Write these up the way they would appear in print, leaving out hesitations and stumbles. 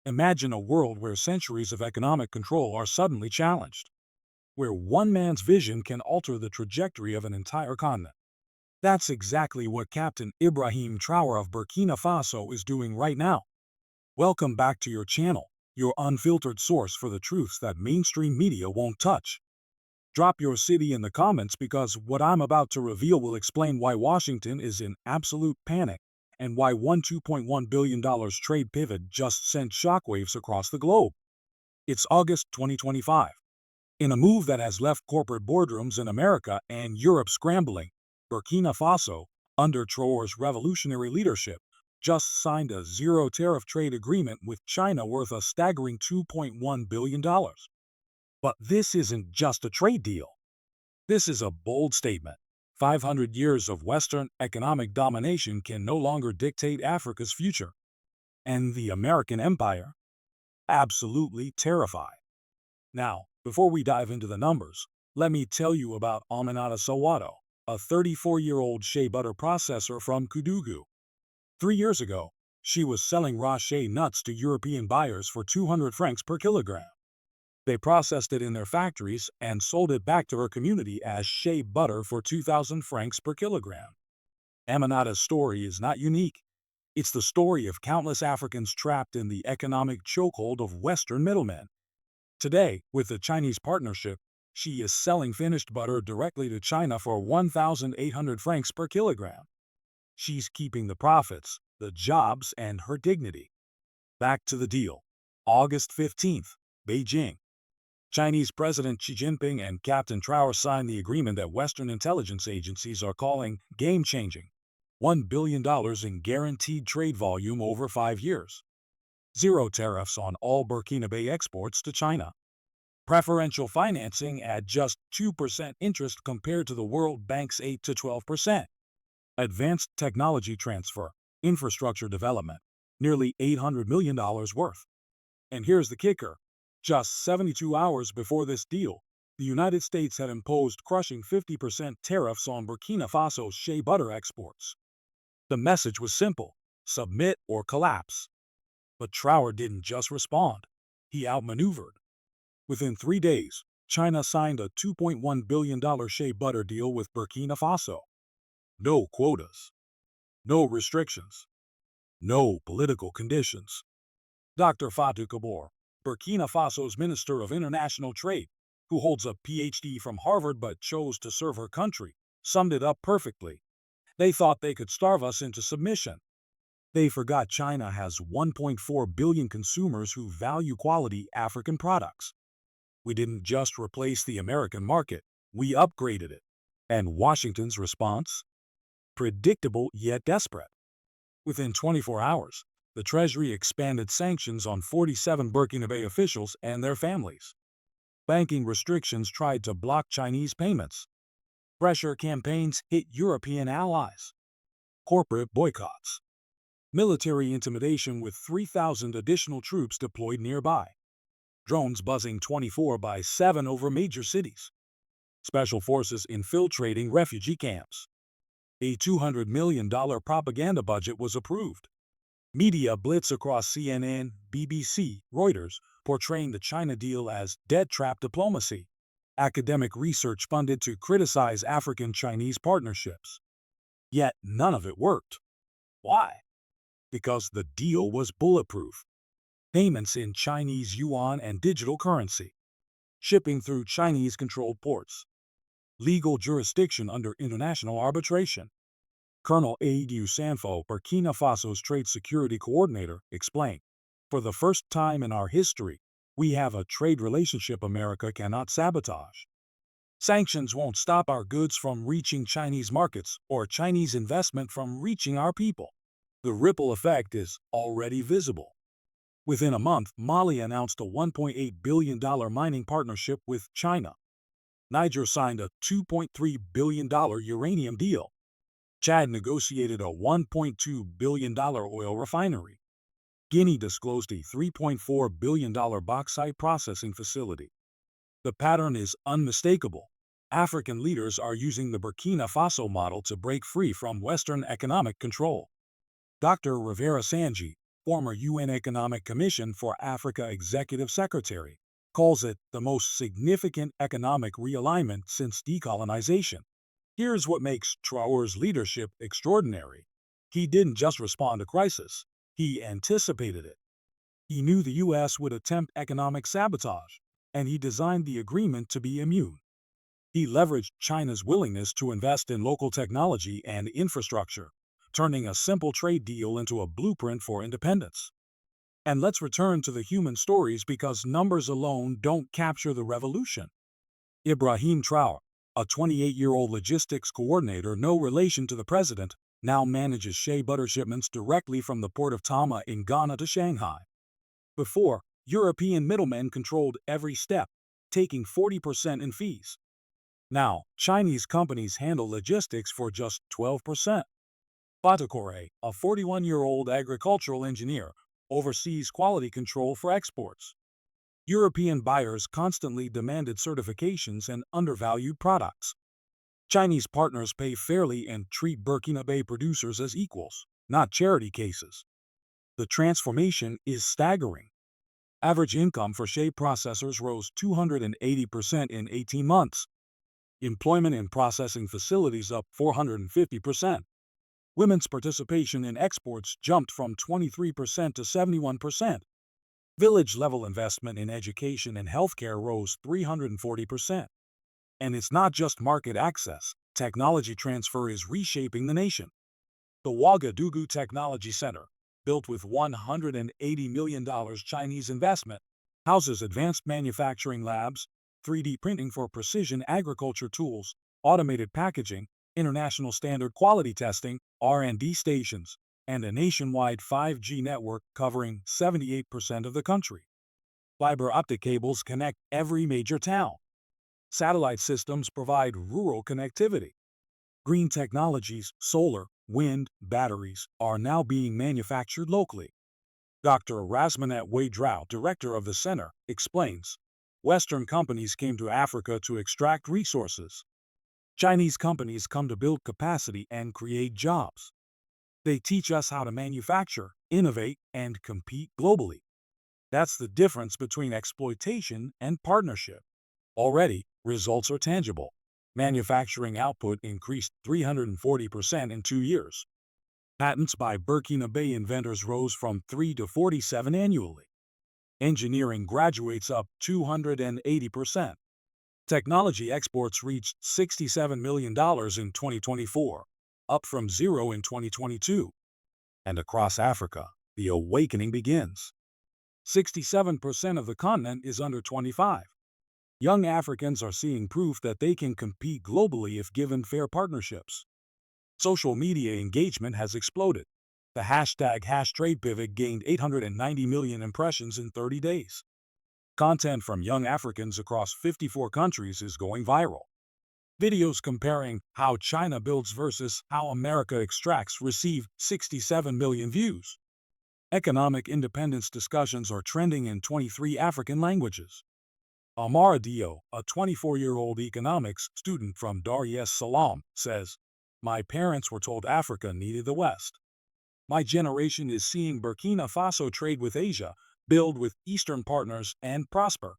Imagine a world where centuries of economic control are suddenly challenged, where one man's vision can alter the trajectory of an entire continent. That's exactly what Captain Ibrahim Traoré of Burkina Faso is doing right now. Welcome back to your channel, your unfiltered source for the truths that mainstream media won't touch. Drop your city in the comments because what I'm about to reveal will explain why Washington is in absolute panic and why one $2.1 billion trade pivot just sent shockwaves across the globe. It's August 2025. In a move that has left corporate boardrooms in America and Europe scrambling, Burkina Faso, under Traoré's revolutionary leadership, just signed a zero-tariff trade agreement with China worth a staggering $2.1 billion. But this isn't just a trade deal. This is a bold statement. 500 years of Western economic domination can no longer dictate Africa's future. And the American empire? Absolutely terrified. Now, before we dive into the numbers, let me tell you about Aminata Sawato, a 34-year-old shea butter processor from Kudugu. 3 years ago, she was selling raw shea nuts to European buyers for 200 francs per kilogram. They processed it in their factories and sold it back to her community as shea butter for 2,000 francs per kilogram. Aminata's story is not unique. It's the story of countless Africans trapped in the economic chokehold of Western middlemen. Today, with the Chinese partnership, she is selling finished butter directly to China for 1,800 francs per kilogram. She's keeping the profits, the jobs, and her dignity. Back to the deal. August 15th, Beijing. Chinese President Xi Jinping and Captain Traoré signed the agreement that Western intelligence agencies are calling game-changing. $1 billion in guaranteed trade volume over 5 years. Zero tariffs on all Burkina exports to China. Preferential financing at just 2% interest compared to the World Bank's 8 to 12%. Advanced technology transfer, infrastructure development, nearly $800 million worth. And here's the kicker. Just 72 hours before this deal, the United States had imposed crushing 50% tariffs on Burkina Faso's shea butter exports. The message was simple: submit or collapse. But Traoré didn't just respond. He outmaneuvered. Within 3 days, China signed a $2.1 billion shea butter deal with Burkina Faso. No quotas. No restrictions. No political conditions. Dr. Fatou Kabor, Burkina Faso's Minister of International Trade, who holds a PhD from Harvard but chose to serve her country, summed it up perfectly. They thought they could starve us into submission. They forgot China has 1.4 billion consumers who value quality African products. We didn't just replace the American market, we upgraded it. And Washington's response? Predictable yet desperate. Within 24 hours, the Treasury expanded sanctions on 47 Burkina officials and their families. Banking restrictions tried to block Chinese payments. Pressure campaigns hit European allies. Corporate boycotts. Military intimidation with 3,000 additional troops deployed nearby. Drones buzzing 24/7 over major cities. Special forces infiltrating refugee camps. A $200 million propaganda budget was approved. Media blitz across CNN, BBC, Reuters, portraying the China deal as debt trap diplomacy. Academic research funded to criticize African-Chinese partnerships. Yet none of it worked. Why? Because the deal was bulletproof. Payments in Chinese yuan and digital currency. Shipping through Chinese-controlled ports. Legal jurisdiction under international arbitration. Colonel Aidou Sanfo, Burkina Faso's trade security coordinator, explained, "For the first time in our history, we have a trade relationship America cannot sabotage. Sanctions won't stop our goods from reaching Chinese markets or Chinese investment from reaching our people." The ripple effect is already visible. Within a month, Mali announced a $1.8 billion mining partnership with China. Niger signed a $2.3 billion uranium deal. Chad negotiated a $1.2 billion oil refinery. Guinea disclosed a $3.4 billion bauxite processing facility. The pattern is unmistakable. African leaders are using the Burkina Faso model to break free from Western economic control. Dr. Rivera Sanji, former UN Economic Commission for Africa Executive Secretary, calls it the most significant economic realignment since decolonization. Here's what makes Traoré's leadership extraordinary. He didn't just respond to crisis, he anticipated it. He knew the U.S. would attempt economic sabotage, and he designed the agreement to be immune. He leveraged China's willingness to invest in local technology and infrastructure, turning a simple trade deal into a blueprint for independence. And let's return to the human stories because numbers alone don't capture the revolution. Ibrahim Traoré, a 28-year-old logistics coordinator no relation to the president, now manages shea butter shipments directly from the port of Tama in Ghana to Shanghai. Before, European middlemen controlled every step, taking 40% in fees. Now, Chinese companies handle logistics for just 12%. Traoré, a 41-year-old agricultural engineer, oversees quality control for exports. European buyers constantly demanded certifications and undervalued products. Chinese partners pay fairly and treat Burkina producers as equals, not charity cases. The transformation is staggering. Average income for shea processors rose 280% in 18 months. Employment in processing facilities up 450%. Women's participation in exports jumped from 23% to 71%. Village-level investment in education and healthcare rose 340%. And it's not just market access, technology transfer is reshaping the nation. The Ouagadougou Technology Center, built with $180 million Chinese investment, houses advanced manufacturing labs, 3D printing for precision agriculture tools, automated packaging, international standard quality testing, R&D stations, and a nationwide 5G network covering 78% of the country. Fiber optic cables connect every major town. Satellite systems provide rural connectivity. Green technologies, solar, wind, batteries, are now being manufactured locally. Dr. Rasmanet Wadrau, director of the center, explains, Western companies came to Africa to extract resources. Chinese companies come to build capacity and create jobs. They teach us how to manufacture, innovate, and compete globally. That's the difference between exploitation and partnership. Already, results are tangible. Manufacturing output increased 340% in 2 years. Patents by Burkina inventors rose from 3 to 47 annually. Engineering graduates up 280%. Technology exports reached $67 million in 2024, up from zero in 2022. And across Africa, the awakening begins. 67% of the continent is under 25. Young Africans are seeing proof that they can compete globally if given fair partnerships. Social media engagement has exploded. The hashtag #TradePivot gained 890 million impressions in 30 days. Content from young Africans across 54 countries is going viral. Videos comparing how China builds versus how America extracts receive 67 million views. Economic independence discussions are trending in 23 African languages. Amara Dio, a 24-year-old economics student from Dar es Salaam, says, My parents were told Africa needed the West. My generation is seeing Burkina Faso trade with Asia, build with Eastern partners, and prosper.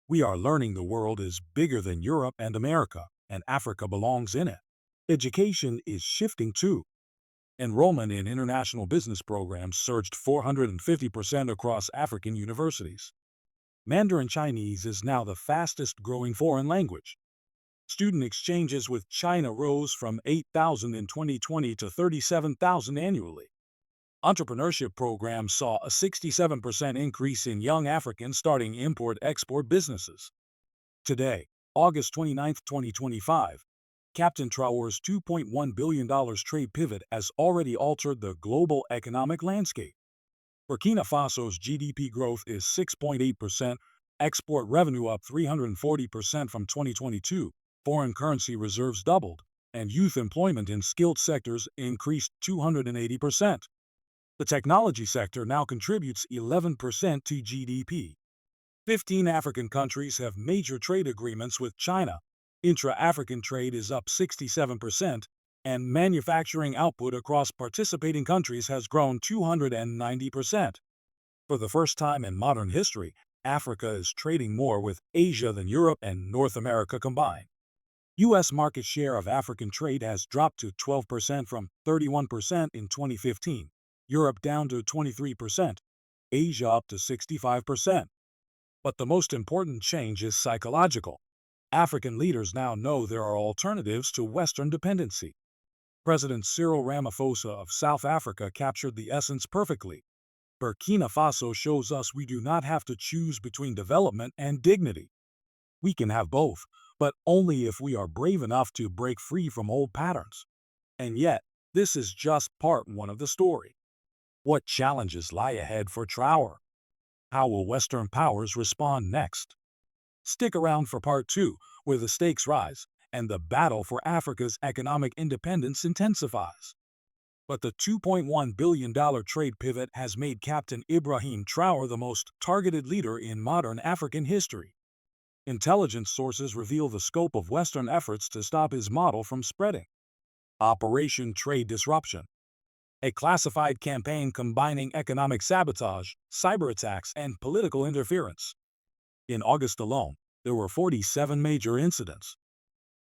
We are learning the world is bigger than Europe and America, and Africa belongs in it. Education is shifting too. Enrollment in international business programs surged 450% across African universities. Mandarin Chinese is now the fastest-growing foreign language. Student exchanges with China rose from 8,000 in 2020 to 37,000 annually. Entrepreneurship programs saw a 67% increase in young Africans starting import-export businesses. Today, August 29, 2025, Captain Traoré's $2.1 billion trade pivot has already altered the global economic landscape. Burkina Faso's GDP growth is 6.8%, export revenue up 340% from 2022, foreign currency reserves doubled, and youth employment in skilled sectors increased 280%. The technology sector now contributes 11% to GDP. 15 African countries have major trade agreements with China. Intra-African trade is up 67%, and manufacturing output across participating countries has grown 290%. For the first time in modern history, Africa is trading more with Asia than Europe and North America combined. U.S. market share of African trade has dropped to 12% from 31% in 2015, Europe down to 23%, Asia up to 65%. But the most important change is psychological. African leaders now know there are alternatives to Western dependency. President Cyril Ramaphosa of South Africa captured the essence perfectly. Burkina Faso shows us we do not have to choose between development and dignity. We can have both, but only if we are brave enough to break free from old patterns. And yet, this is just part one of the story. What challenges lie ahead for Traoré? How will Western powers respond next? Stick around for part two, where the stakes rise and the battle for Africa's economic independence intensifies. But the $2.1 billion trade pivot has made Captain Ibrahim Traoré the most targeted leader in modern African history. Intelligence sources reveal the scope of Western efforts to stop his model from spreading. Operation Trade Disruption, a classified campaign combining economic sabotage, cyber attacks, and political interference. In August alone, there were 47 major incidents.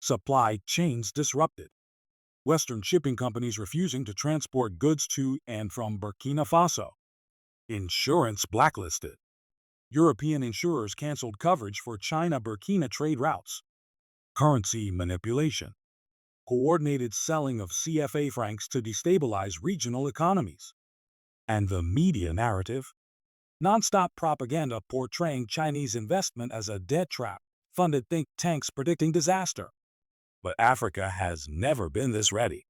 Supply chains disrupted. Western shipping companies refusing to transport goods to and from Burkina Faso. Insurance blacklisted. European insurers canceled coverage for China-Burkina trade routes. Currency manipulation. Coordinated selling of CFA francs to destabilize regional economies. And the media narrative. Non-stop propaganda portraying Chinese investment as a debt trap, funded think tanks predicting disaster. But Africa has never been this ready.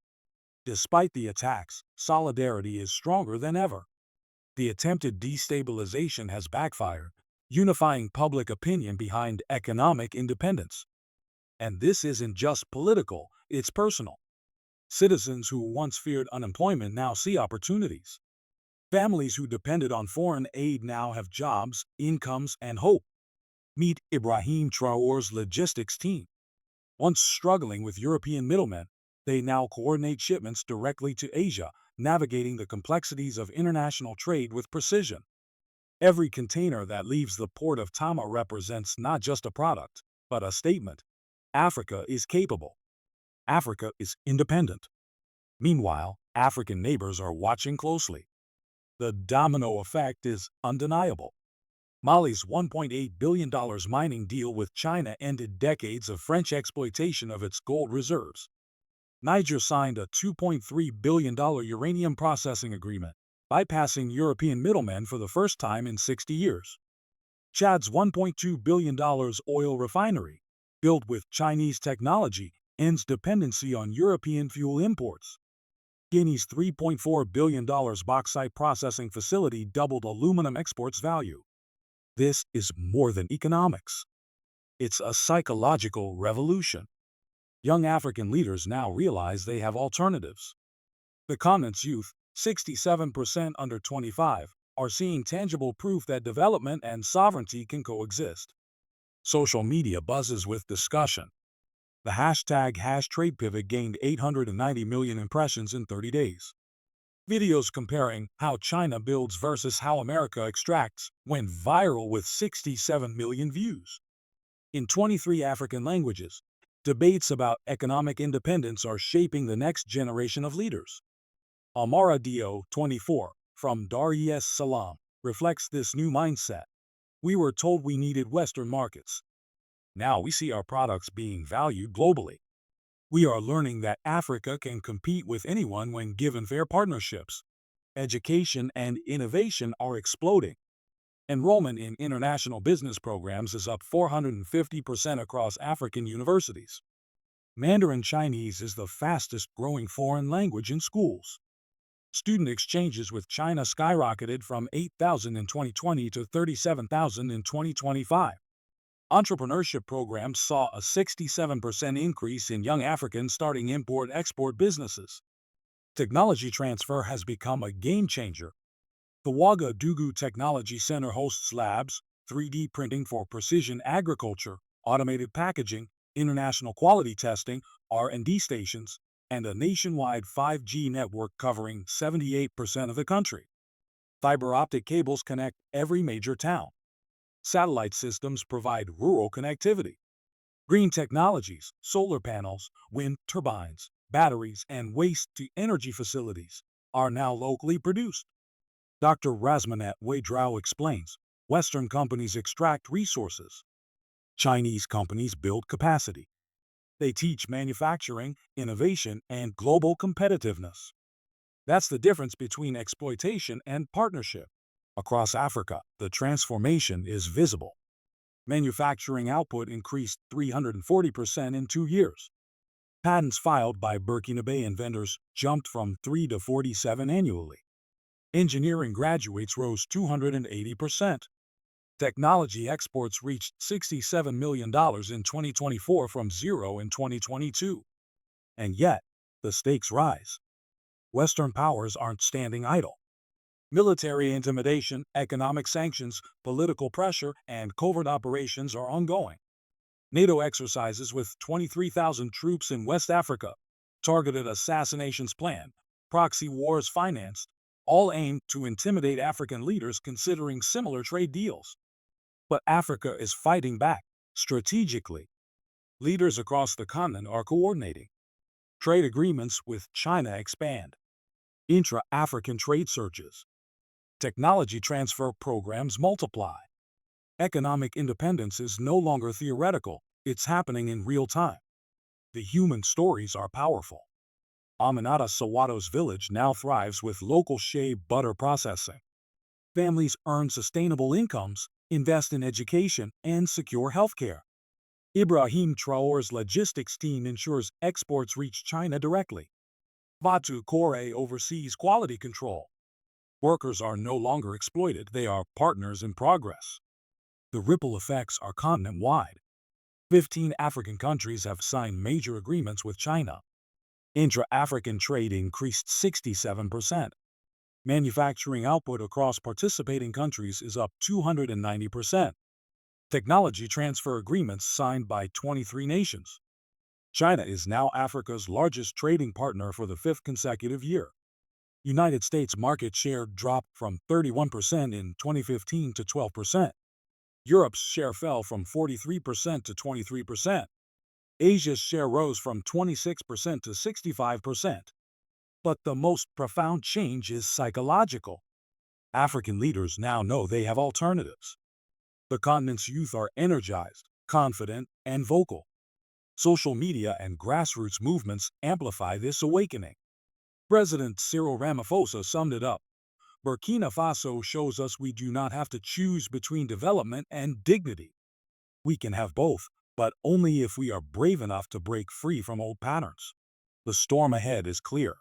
Despite the attacks, solidarity is stronger than ever. The attempted destabilization has backfired, unifying public opinion behind economic independence. And this isn't just political, it's personal. Citizens who once feared unemployment now see opportunities. Families who depended on foreign aid now have jobs, incomes, and hope. Meet Ibrahim Traoré's logistics team. Once struggling with European middlemen, they now coordinate shipments directly to Asia, navigating the complexities of international trade with precision. Every container that leaves the port of Tama represents not just a product, but a statement. Africa is capable. Africa is independent. Meanwhile, African neighbors are watching closely. The domino effect is undeniable. Mali's $1.8 billion mining deal with China ended decades of French exploitation of its gold reserves. Niger signed a $2.3 billion uranium processing agreement, bypassing European middlemen for the first time in 60 years. Chad's $1.2 billion oil refinery, built with Chinese technology, ends dependency on European fuel imports. Guinea's $3.4 billion bauxite processing facility doubled aluminum exports value. This is more than economics. It's a psychological revolution. Young African leaders now realize they have alternatives. The continent's youth, 67% under 25, are seeing tangible proof that development and sovereignty can coexist. Social media buzzes with discussion. The hashtag #TradePivot gained 890 million impressions in 30 days. Videos comparing how China builds versus how America extracts went viral with 67 million views. In 23 African languages, debates about economic independence are shaping the next generation of leaders. Amara Dio, 24, from Dar es Salaam, reflects this new mindset. We were told we needed Western markets. Now we see our products being valued globally. We are learning that Africa can compete with anyone when given fair partnerships. Education and innovation are exploding. Enrollment in international business programs is up 450% across African universities. Mandarin Chinese is the fastest growing foreign language in schools. Student exchanges with China skyrocketed from 8,000 in 2020 to 37,000 in 2025. Entrepreneurship programs saw a 67% increase in young Africans starting import-export businesses. Technology transfer has become a game changer. The Ouagadougou Technology Center hosts labs, 3D printing for precision agriculture, automated packaging, international quality testing, R&D stations, and a nationwide 5G network covering 78% of the country. Fiber optic cables connect every major town. Satellite systems provide rural connectivity. Green technologies, solar panels, wind turbines, batteries, and waste-to-energy facilities are now locally produced. Dr. Razmanet Wadrao explains, Western companies extract resources. Chinese companies build capacity. They teach manufacturing, innovation, and global competitiveness. That's the difference between exploitation and partnership. Across Africa, the transformation is visible. Manufacturing output increased 340% in 2 years. Patents filed by Burkina vendors jumped from 3 to 47 annually. Engineering graduates rose 280%. Technology exports reached $67 million in 2024 from zero in 2022. And yet, the stakes rise. Western powers aren't standing idle. Military intimidation, economic sanctions, political pressure, and covert operations are ongoing. NATO exercises with 23,000 troops in West Africa, targeted assassinations planned, proxy wars financed, all aimed to intimidate African leaders considering similar trade deals. But Africa is fighting back, strategically. Leaders across the continent are coordinating. Trade agreements with China expand. Intra-African trade surges. Technology transfer programs multiply. Economic independence is no longer theoretical, it's happening in real time. The human stories are powerful. Aminata Sawato's village now thrives with local shea butter processing. Families earn sustainable incomes, invest in education, and secure healthcare. Ibrahim Traoré's logistics team ensures exports reach China directly. Vatu Kore oversees quality control. Workers are no longer exploited, they are partners in progress. The ripple effects are continent-wide. 15 African countries have signed major agreements with China. Intra-African trade increased 67%. Manufacturing output across participating countries is up 290%. Technology transfer agreements signed by 23 nations. China is now Africa's largest trading partner for the 5th consecutive year. United States market share dropped from 31% in 2015 to 12%. Europe's share fell from 43% to 23%. Asia's share rose from 26% to 65%. But the most profound change is psychological. African leaders now know they have alternatives. The continent's youth are energized, confident, and vocal. Social media and grassroots movements amplify this awakening. President Cyril Ramaphosa summed it up. Burkina Faso shows us we do not have to choose between development and dignity. We can have both, but only if we are brave enough to break free from old patterns. The storm ahead is clear.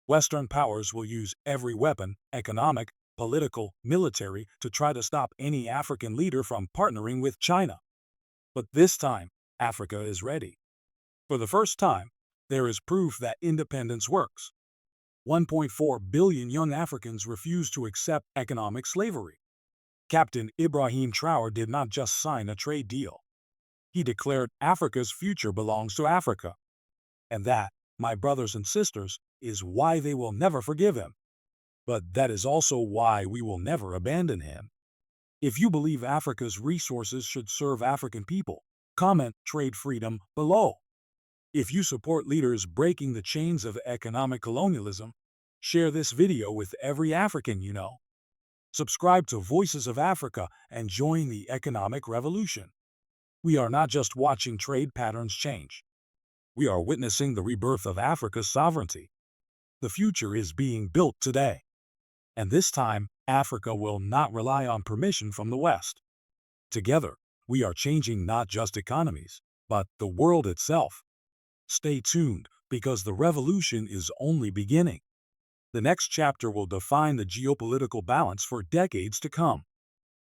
Western powers will use every weapon, economic, political, military, to try to stop any African leader from partnering with China. But this time, Africa is ready. For the first time, there is proof that independence works. 1.4 billion young Africans refuse to accept economic slavery. Captain Ibrahim Traoré did not just sign a trade deal. He declared Africa's future belongs to Africa. And that, my brothers and sisters, is why they will never forgive him. But that is also why we will never abandon him. If you believe Africa's resources should serve African people, comment trade freedom below. If you support leaders breaking the chains of economic colonialism, share this video with every African you know. Subscribe to Voices of Africa and join the economic revolution. We are not just watching trade patterns change. We are witnessing the rebirth of Africa's sovereignty. The future is being built today. And this time, Africa will not rely on permission from the West. Together, we are changing not just economies, but the world itself. Stay tuned, because the revolution is only beginning. The next chapter will define the geopolitical balance for decades to come.